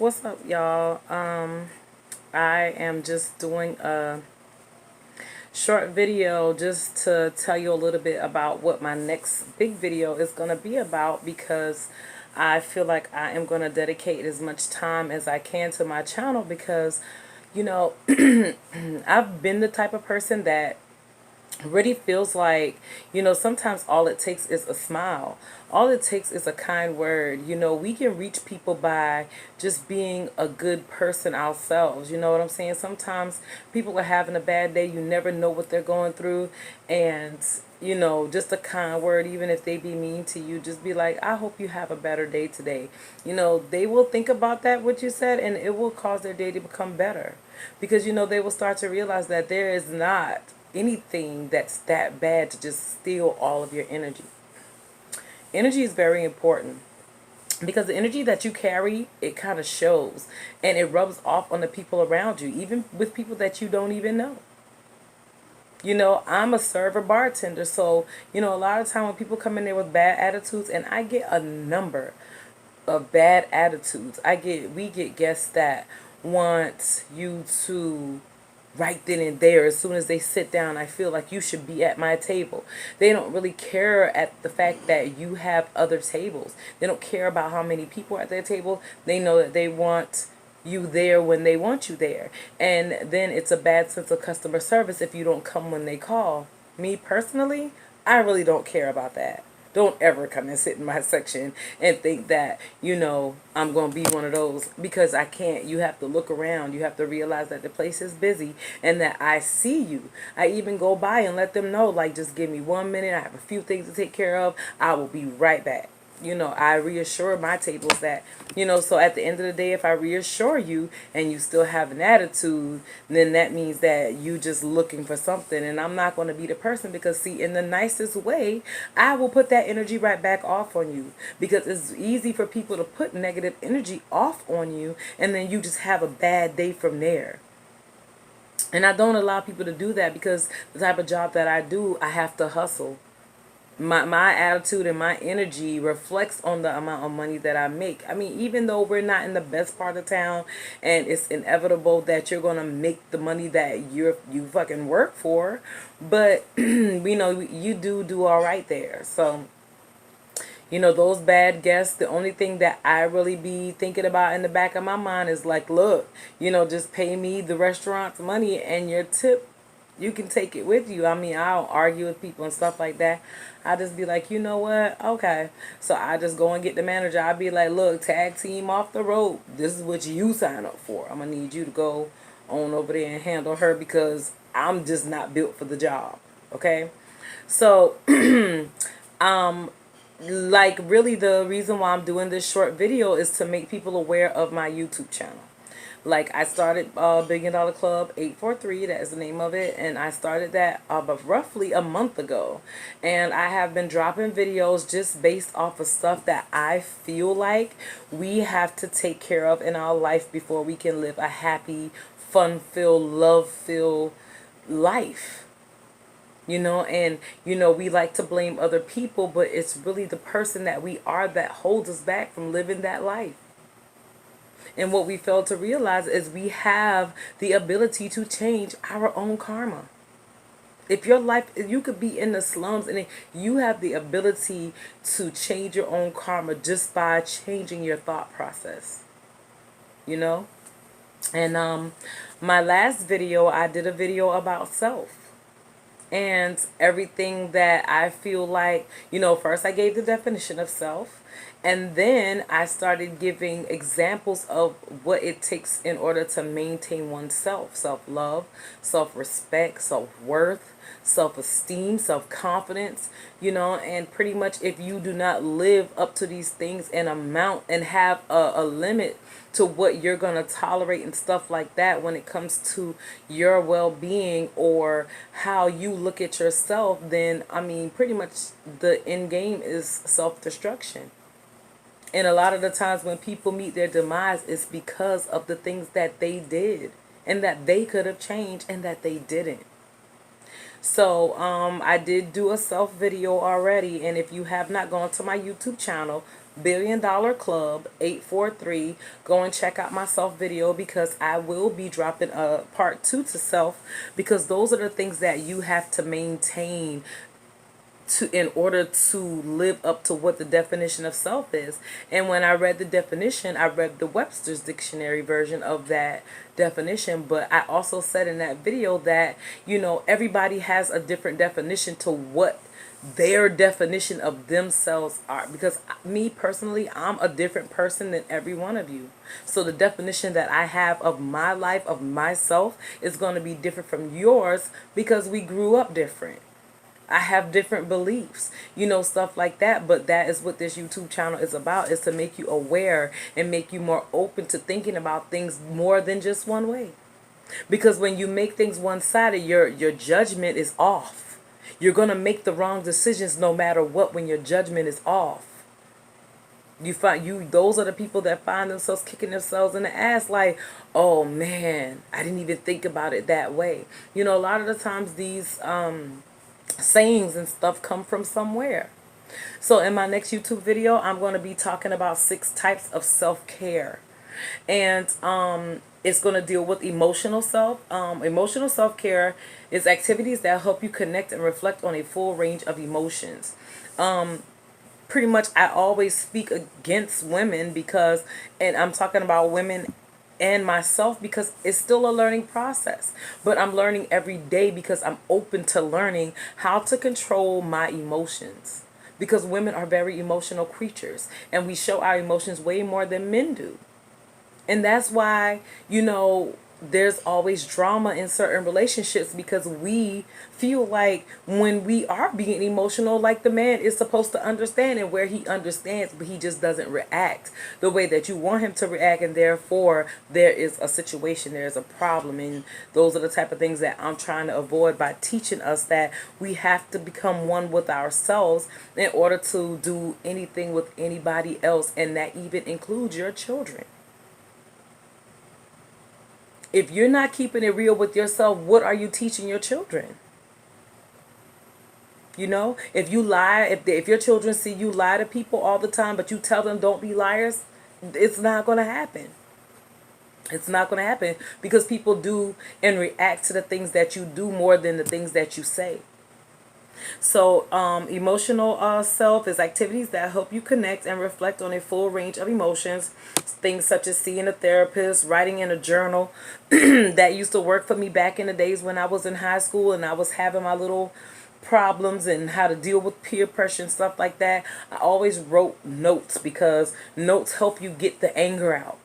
What's up, y'all? I am just doing a short video just to tell you a little bit about what my next big video is going to be about, because I feel like I am going to dedicate as much time as I can to my channel, because you know I've been the type of person that really feels like, sometimes all it takes is a smile. All it takes is a kind word. We can reach people by just being a good person ourselves. You know what I'm saying? Sometimes people are having a bad day. You never know what they're going through. And, just a kind word, even if they be mean to you, just be like, I hope you have a better day today. They will think about that, what you said, and it will cause their day to become better. Because, they will start to realize that there is not anything that's that bad to just steal all of your energy. Energy is very important, because the energy that you carry, it kind of shows, and it rubs off on the people around you, even with people that you don't even know. I'm a server bartender, so a lot of time when people come in there with bad attitudes, and I get a number of bad attitudes. We get guests that want you to right then and there, as soon as they sit down, I feel like you should be at my table. They don't really care at the fact that you have other tables. They don't care about how many people are at their table. They know that they want you there when they want you there. And then it's a bad sense of customer service if you don't come when they call. Me personally, I really don't care about that. Don't ever come and sit in my section and think that, I'm going to be one of those, because I can't. You have to look around. You have to realize that the place is busy and that I see you. I even go by and let them know, like, just give me 1 minute. I have a few things to take care of. I will be right back. I reassure my tables that, so at the end of the day, if I reassure you and you still have an attitude, then that means that you just looking for something. And I'm not going to be the person, because see, in the nicest way, I will put that energy right back off on you, because it's easy for people to put negative energy off on you, and then you just have a bad day from there. And I don't allow people to do that, because the type of job that I do, I have to hustle. My attitude and my energy reflects on the amount of money that I make. I mean, even though we're not in the best part of town, and it's inevitable that you're gonna make the money that you fucking work for, but you do all right there. So those bad guests, the only thing that I really be thinking about in the back of my mind is like, look, just pay me the restaurant's money, and your tip, you can take it with you. I mean, I don't argue with people and stuff like that. I just be like, you know what? Okay. So I just go and get the manager. I be like, look, tag team off the road. This is what you sign up for. I'm going to need you to go on over there and handle her, because I'm just not built for the job. Okay. So, like, really the reason why I'm doing this short video is to make people aware of my YouTube channel. Like, I started Billion Dollar Club 843, that is the name of it, and I started that roughly a month ago. And I have been dropping videos just based off of stuff that I feel like we have to take care of in our life before we can live a happy, fun-filled, love-filled life. And we like to blame other people, but it's really the person that we are that holds us back from living that life. And what we fail to realize is we have the ability to change our own karma. If you could be in the slums, and you have the ability to change your own karma just by changing your thought process. And my last video, I did a video about self. And everything that I feel like, first I gave the definition of self, and then I started giving examples of what it takes in order to maintain oneself. Self-love, self-respect, self-worth, self-esteem, self-confidence, and pretty much if you do not live up to these things and amount and have a limit to what you're going to tolerate and stuff like that when it comes to your well-being or how you look at yourself, then, I mean, pretty much the end game is self-destruction. And a lot of the times when people meet their demise, it's because of the things that they did and that they could have changed and that they didn't. So I did do a self video already, and if you have not gone to my YouTube channel, $1 Billion Club 843. Go and check out my self video, because I will be dropping a part 2 to self, because those are the things that you have to maintain in order to live up to what the definition of self is. And when I read the definition, I read the Webster's dictionary version of that definition, but I also said in that video that, everybody has a different definition to what their definition of themselves are, because me personally, I'm a different person than every one of you. So the definition that I have of my life, of myself, is going to be different from yours, because we grew up different. I have different beliefs, stuff like that. But that is what this YouTube channel is about, is to make you aware and make you more open to thinking about things more than just one way. Because when you make things one-sided, your judgment is off. You're going to make the wrong decisions no matter what when your judgment is off. Those are the people that find themselves kicking themselves in the ass like, oh man, I didn't even think about it that way. A lot of the times these sayings and stuff come from somewhere. So in my next YouTube video, I'm going to be talking about 6 types of self-care. And it's going to deal with emotional self-care is activities that help you connect and reflect on a full range of emotions. Pretty much I always speak against women because, and I'm talking about women and myself, because it's still a learning process, but I'm learning every day because I'm open to learning how to control my emotions, because women are very emotional creatures and we show our emotions way more than men do. And that's why, there's always drama in certain relationships, because we feel like when we are being emotional, like the man is supposed to understand, and where he understands, but he just doesn't react the way that you want him to react. And therefore there is a situation, there's a problem. And those are the type of things that I'm trying to avoid by teaching us that we have to become one with ourselves in order to do anything with anybody else. And that even includes your children. If you're not keeping it real with yourself, what are you teaching your children? If you lie, if your children see you lie to people all the time, but you tell them don't be liars, it's not going to happen. It's not going to happen, because people do and react to the things that you do more than the things that you say. So emotional self is activities that help you connect and reflect on a full range of emotions. Things such as seeing a therapist, writing in a journal. That used to work for me back in the days when I was in high school and I was having my little problems and how to deal with peer pressure and stuff like that. I always wrote notes, because notes help you get the anger out.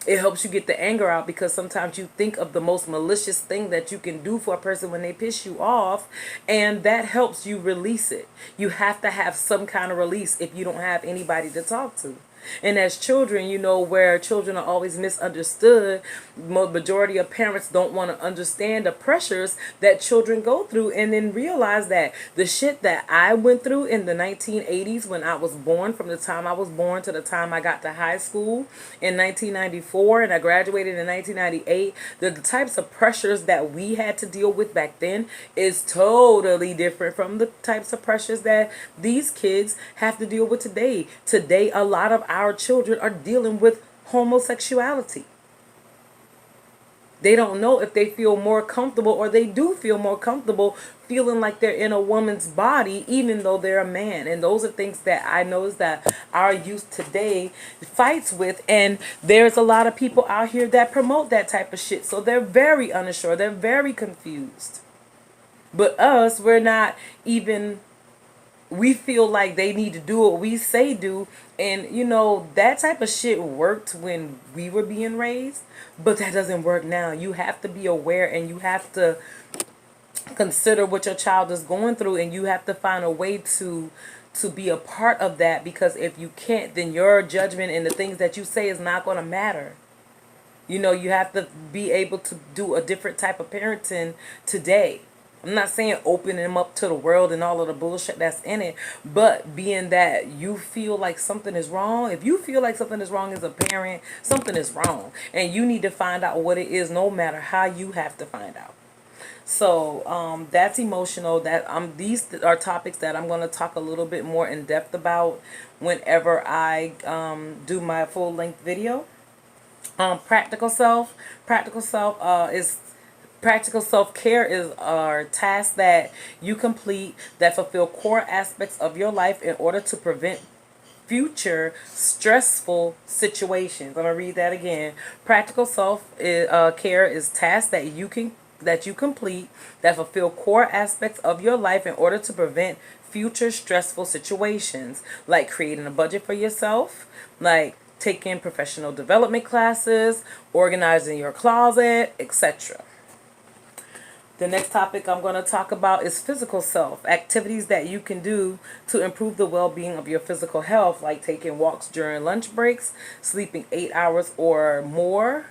It helps you get the anger out, because sometimes you think of the most malicious thing that you can do for a person when they piss you off, and that helps you release it. You have to have some kind of release if you don't have anybody to talk to. And as children, where children are always misunderstood, majority of parents don't want to understand the pressures that children go through, and then realize that the shit that I went through in the 1980s when I was born, from the time I was born to the time I got to high school in 1994 and I graduated in 1998, the types of pressures that we had to deal with back then is totally different from the types of pressures that these kids have to deal with today. Today, a lot of our children are dealing with homosexuality. They don't know if they feel more comfortable, or they do feel more comfortable feeling like they're in a woman's body even though they're a man. And those are things that I notice that our youth today fights with, and there's a lot of people out here that promote that type of shit. So they're very unsure, they're very confused. But us, we're not even, we feel like they need to do what we say do. And that type of shit worked when we were being raised, but that doesn't work now. You have to be aware, and you have to consider what your child is going through, and you have to find a way to be a part of that, because if you can't, then your judgment and the things that you say is not going to matter. You have to be able to do a different type of parenting today. I'm not saying open them up to the world and all of the bullshit that's in it, but being that you feel like something is wrong, if you feel like something is wrong as a parent, something is wrong. And you need to find out what it is, no matter how you have to find out. So that's emotional. These are topics that I'm going to talk a little bit more in depth about whenever I do my full length video. Practical self. Practical self-care is a task that you complete that fulfill core aspects of your life in order to prevent future stressful situations. I'm gonna read that again. Practical self care is tasks that you complete that fulfill core aspects of your life in order to prevent future stressful situations, like creating a budget for yourself, like taking professional development classes, organizing your closet, etc. The next topic I'm going to talk about is physical self. Activities that you can do to improve the well-being of your physical health, like taking walks during lunch breaks, sleeping 8 hours or more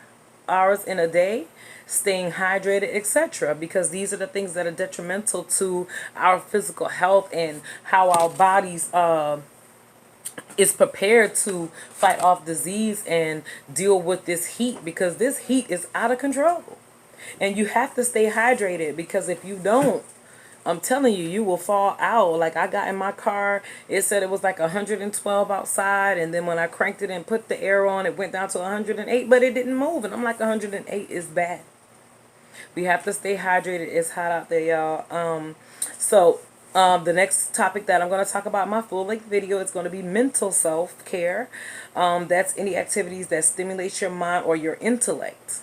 hours in a day, staying hydrated, etc. Because these are the things that are detrimental to our physical health and how our bodies is prepared to fight off disease and deal with this heat, because this heat is out of control. And you have to stay hydrated, because if you don't, I'm telling you, you will fall out. Like, I got in my car, it said it was like 112 outside, and then when I cranked it and put the air on, it went down to 108, but it didn't move. And I'm like, 108 is bad. We have to stay hydrated. It's hot out there, y'all. The next topic that I'm going to talk about in my full-length video is going to be mental self-care. That's any activities that stimulate your mind or your intellect.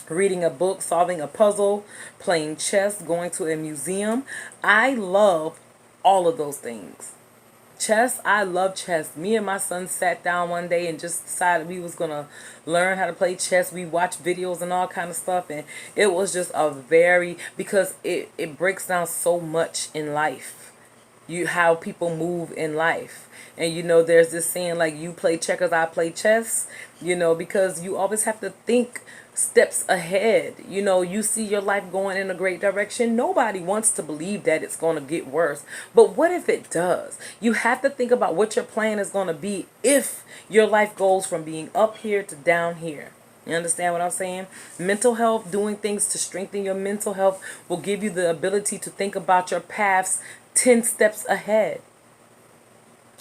Reading a book, solving a puzzle, playing chess, going to a museum. I love all of those things. Chess, I love chess. Me and my son sat down one day and just decided we was gonna learn how to play chess. We watched videos and all kind of stuff, and it was just because it breaks down so much in life. How people move in life. And there's this saying, like, you play checkers, I play chess, because you always have to think steps ahead. You see your life going in a great direction. Nobody wants to believe that it's going to get worse. But what if it does? You have to think about what your plan is going to be if your life goes from being up here to down here. You understand what I'm saying? Mental health, doing things to strengthen your mental health will give you the ability to think about your paths 10 steps ahead.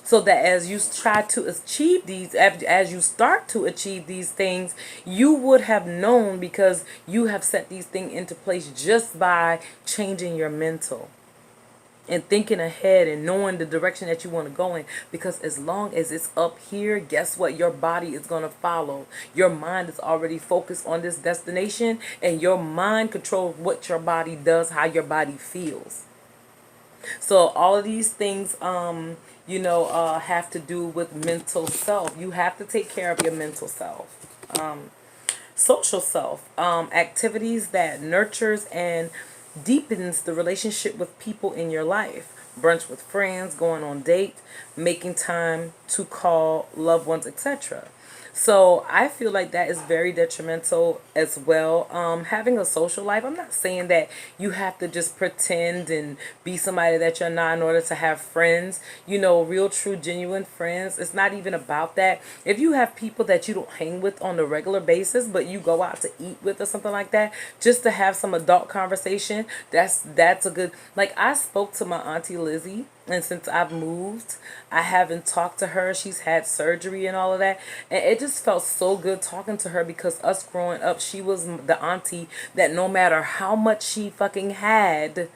So that as you try to achieve these, as you start to achieve these things, you would have known, because you have set these things into place just by changing your mental and thinking ahead and knowing the direction that you want to go in. Because as long as it's up here, guess what? Your body is going to follow. Your mind is already focused on this destination, and your mind controls what your body does, how your body feels. So all of these things, have to do with mental self. You have to take care of your mental self. Social self, activities that nurtures and deepens the relationship with people in your life. Brunch with friends, going on date, making time to call loved ones, etc. So I feel like that is very detrimental as well. Having a social life, I'm not saying that you have to just pretend and be somebody that you're not in order to have friends. Real, true, genuine friends. It's not even about that. If you have people that you don't hang with on a regular basis, but you go out to eat with or something like that, just to have some adult conversation, that's a good. Like, I spoke to my auntie Lizzie. And since I've moved, I haven't talked to her. She's had surgery and all of that. And it just felt so good talking to her, because us growing up, she was the auntie that no matter how much she fucking had,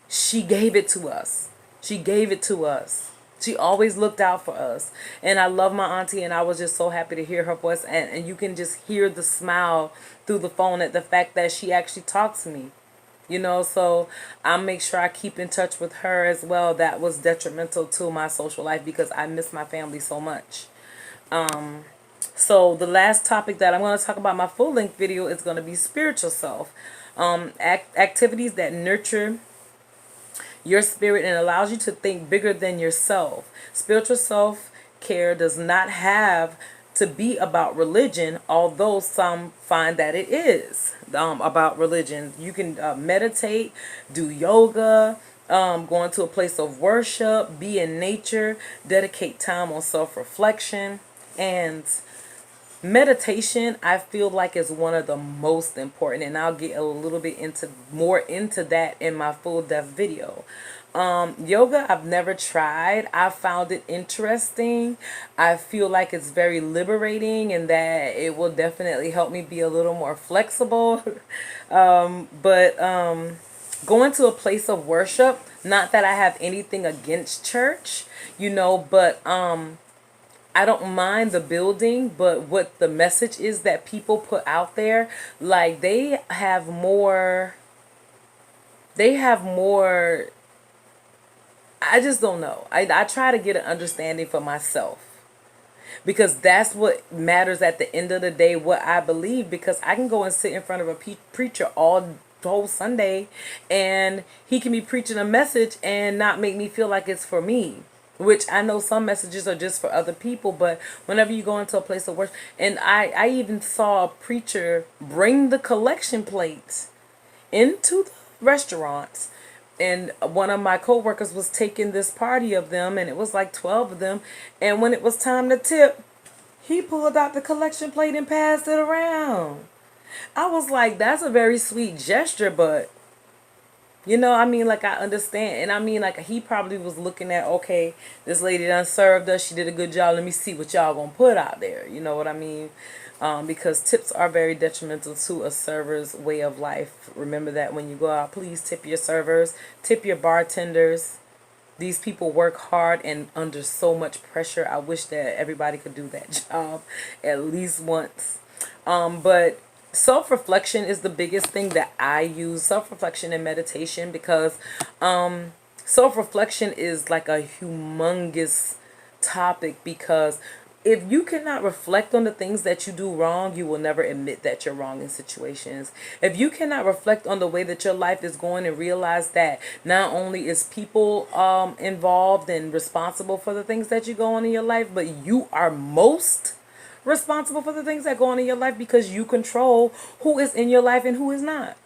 she gave it to us. She gave it to us. She always looked out for us. And I love my auntie, and I was just so happy to hear her voice. And you can just hear the smile through the phone at the fact that she actually talked to me. So I make sure I keep in touch with her as well. That was detrimental to my social life, because I miss my family so much. So the last topic that I'm going to talk about in my full-length video is going to be spiritual self. Activities that nurture your spirit and allows you to think bigger than yourself. Spiritual self-care does not have to be about religion, although some find that it is about religion. You can meditate, do yoga, go into a place of worship, be in nature, dedicate time on self-reflection, and Meditation, I feel like, is one of the most important, and I'll get a little bit more into that in my full depth video. Yoga, I've never tried. I found it interesting. I feel like it's very liberating and that it will definitely help me be a little more flexible. But going to a place of worship, not that I have anything against church, but I don't mind the building, but what the message is that people put out there, like they have more, I just don't know. I try to get an understanding for myself, because that's what matters at the end of the day, what I believe, because I can go and sit in front of a preacher all the whole Sunday, and he can be preaching a message and not make me feel like it's for me, which I know some messages are just for other people. But whenever you go into a place of worship, and I even saw a preacher bring the collection plates into the restaurants, and one of my coworkers was taking this party of them, and it was like 12 of them, and when it was time to tip, he pulled out the collection plate and passed it around. I was like, that's a very sweet gesture, but like, I understand. And I mean, like, he probably was looking at, okay, this lady done served us, she did a good job, let me see what y'all gonna put out there, you know what I mean? Because tips are very detrimental to a server's way of life. Remember that when you go out, please tip your servers, tip your bartenders. These people work hard and under so much pressure. I wish that everybody could do that job at least once. But self-reflection is the biggest thing that I use. Self-reflection and meditation, because self-reflection is like a humongous topic, because if you cannot reflect on the things that you do wrong, you will never admit that you're wrong in situations. If you cannot reflect on the way that your life is going and realize that not only is people involved and responsible for the things that you go on in your life, but you are most responsible for the things that go on in your life, because you control who is in your life and who is not.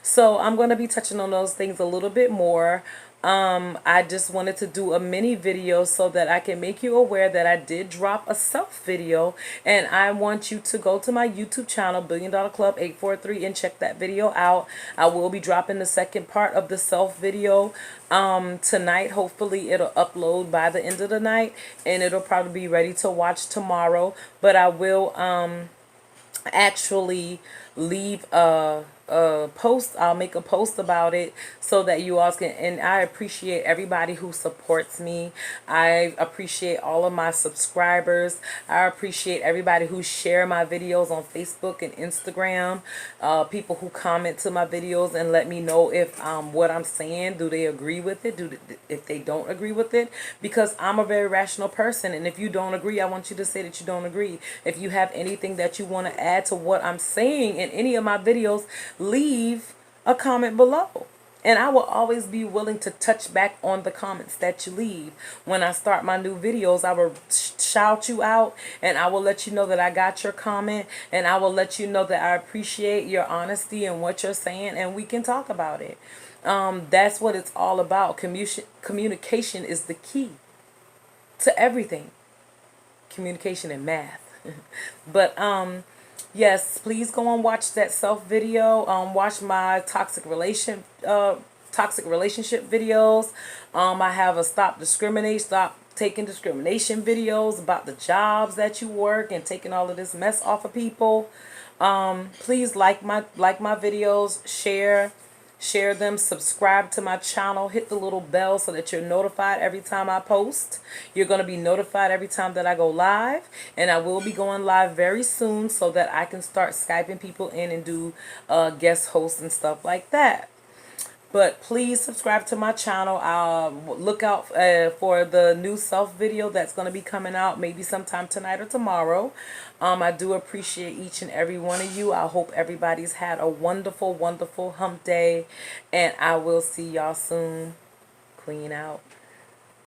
So I'm going to be touching on those things a little bit more. I just wanted to do a mini video so that I can make you aware that I did drop a self video, and I want you to go to my YouTube channel, Billion Dollar Club 843, and check that video out. I will be dropping the second part of the self video tonight. Hopefully it'll upload by the end of the night, and it'll probably be ready to watch tomorrow. But I will actually leave a post. I'll make a post about it so that you all can, and I appreciate everybody who supports me. I appreciate all of my subscribers. I appreciate everybody who share my videos on Facebook and Instagram, people who comment to my videos and let me know if what I'm saying, do they agree with it, if they don't agree with it, because I'm a very rational person, and if you don't agree, I want you to say that you don't agree. If you have anything that you want to add to what I'm saying in any of my videos, leave a comment below, and I will always be willing to touch back on the comments that you leave. When I start my new videos, I will shout you out, and I will let you know that I got your comment, and I will let you know that I appreciate your honesty and what you're saying, and we can talk about it. That's what it's all about. Communication is the key to everything. Communication and math. But yes, please go and watch that self video. Watch my toxic relationship videos. I have a stop taking discrimination videos about the jobs that you work and taking all of this mess off of people. Please like my videos, share them, subscribe to my channel, hit the little bell so that you're notified every time I post. You're going to be notified every time that I go live, and I will be going live very soon so that I can start Skyping people in and do guest hosts and stuff like that. But please subscribe to my channel. Look out for the new self video that's going to be coming out maybe sometime tonight or tomorrow. I do appreciate each and every one of you. I hope everybody's had a wonderful, wonderful hump day. And I will see y'all soon. Queen out.